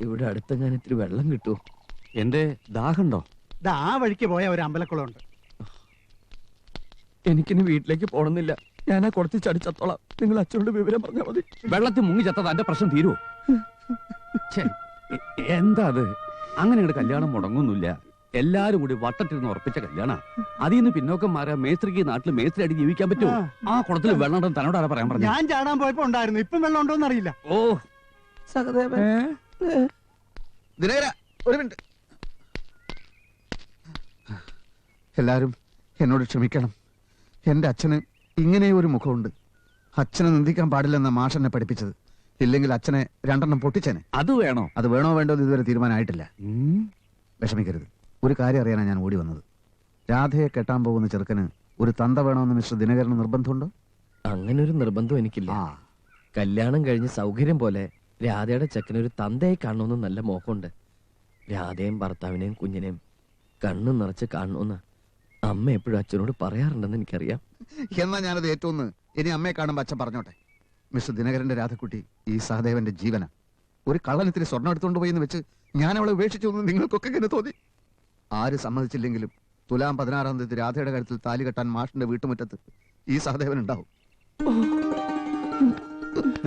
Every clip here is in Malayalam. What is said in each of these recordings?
ഇവിടെ അടുത്ത് ഞാൻ ഇത്തിരി വെള്ളം കിട്ടുമോ? എന്റെ ദാഹമുണ്ടോ? ആ വഴിക്ക് പോയ ഒരു അമ്പലക്കുളമുണ്ട്. എനിക്കിനി വീട്ടിലേക്ക് പോണമെന്നില്ല. ഞാനാ കുറച്ച് ചടിച്ചത്തോളാം. നിങ്ങൾ അച്ഛനോട് വിവരം പറഞ്ഞാൽ മതി. വെള്ളത്തിൽ മുങ്ങി ചത്തത് എന്റെ പ്രശ്നം തീരുവോ? എന്താ അത്? അങ്ങനെ ഇവിടെ കല്യാണം മുടങ്ങുന്നില്ല. എല്ലാരും കൂടി വട്ടത്തിരുന്ന് ഉറപ്പിച്ച കല്യാണ. അതിൽ നിന്ന് പിന്നോക്കം മാറിയ മേസ്ത്രിക്ക് നാട്ടിൽ മേസ്ത്രി അടി ജീവിക്കാൻ പറ്റുമോ? ആ കുളത്തിൽ വെള്ളം ഉണ്ടെന്ന് തന്നോട് ആരാ പറയാൻ പറഞ്ഞു? ഞാൻ ചാടാൻ പോയപ്പോ ഉണ്ടായിരുന്നു. ഇപ്പം വെള്ളം ഉണ്ടോന്ന് അറിയില്ല. ഓ സഹദേവൻ, ദിനകര, ഒരു മിനിറ്റ്. എല്ലാരും എന്നോട് ക്ഷമിക്കണം. എന്റെ അച്ഛന് ഇങ്ങനെ ഒരു മുഖമുണ്ട്. അച്ഛനെ നിന്ദിക്കാൻ പാടില്ലെന്ന മാഷെന്നെ പഠിപ്പിച്ചത്. ഇല്ലെങ്കിൽ അച്ഛനെ രണ്ടെണ്ണം പൊട്ടിച്ചേനെ. അത് വേണോ? അത് വേണോ വേണ്ടോ എന്ന് ഇതുവരെ തീരുമാനമായിട്ടില്ല. വിഷമിക്കരുത്. ഒരു കാര്യം അറിയാനാണ് ഞാൻ ഓടി വന്നത്. രാധയെ കെട്ടാൻ പോകുന്ന ചെറുക്കന് ഒരു തന്ത വേണമെന്ന് മിസ്റ്റർ ദിനകരന് നിർബന്ധമുണ്ടോ? അങ്ങനെ ഒരു നിർബന്ധം എനിക്കില്ല. കല്യാണം കഴിഞ്ഞ് സൗകര്യം പോലെ രാധയുടെ ചെക്കനൊരു തന്തയെ കാണണമെന്ന് നല്ല മോഹമുണ്ട്. രാധയും ഭർത്താവിനെയും കുഞ്ഞിനെയും കണ്ണു നിറച്ച് കാണണമെന്ന് അമ്മ എപ്പോഴും അച്ഛനോട് പറയാറുണ്ടെന്ന് എനിക്കറിയാം. എന്നാ ഞാനത് ഏറ്റവും ഇനി അമ്മയെ കാണുമ്പോ അച്ഛൻ പറഞ്ഞോട്ടെ. മിസ്റ്റർ ദിനകരന്റെ രാധക്കുട്ടി ഈ സഹദേവന്റെ ജീവന. ഒരു കള്ളനത്തിരി സ്വർണ്ണം എടുത്തുകൊണ്ട് പോയി എന്ന് വെച്ച് ഞാൻ അവളെ ഉപേക്ഷിച്ചു എന്ന് നിങ്ങൾക്കൊക്കെ ഇങ്ങനെ തോന്നി. ആര് സമ്മതിച്ചില്ലെങ്കിലും തുലാം 16-ാം തീയതി രാധയുടെ കാര്യത്തിൽ താലി കെട്ടാൻ മാഷിന്റെ വീട്ടുമുറ്റത്ത് ഈ സഹദേവൻ ഉണ്ടാവും.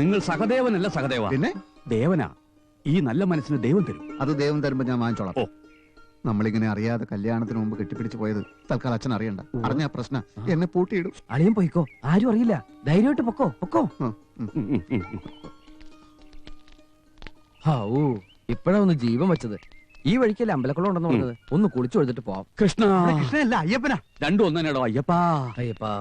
നിങ്ങൾ സഹദേവനല്ല സഹദേവ, പിന്നെ ദേവനാ. ഈ നല്ല മനസ്സിന് ദൈവം തരും. അത് ദൈവം തരുമ്പോ ഞാൻ വാങ്ങിച്ചോളാം. നമ്മളിങ്ങനെ അറിയാതെ കല്യാണത്തിന് മുമ്പ് കെട്ടിപ്പിടിച്ച് പോയത് തൽക്കാലം അച്ഛൻ അറിയണ്ട. അറിഞ്ഞ പ്രശ്നം എന്നെ പൂട്ടിയിടും. അളിയൻ പോയിക്കോ, ആരും അറിയില്ല. ധൈര്യമായിട്ട് പൊക്കോ പൊക്കോ. ഓ, ഇപ്പഴാ ഒന്ന് ജീവൻ വെച്ചത്. ഈ വഴിക്കല്ലേ അമ്പലക്കുളം ഉണ്ടെന്ന് പറഞ്ഞത്. ഒന്ന് കുളിച്ചു കൊടുത്തിട്ട് പോവാം. കൃഷ്ണ, കൃഷ്ണനല്ല, അയ്യപ്പനാ. രണ്ടും ഒന്നേടോ. അയ്യപ്പാ അയ്യപ്പാ.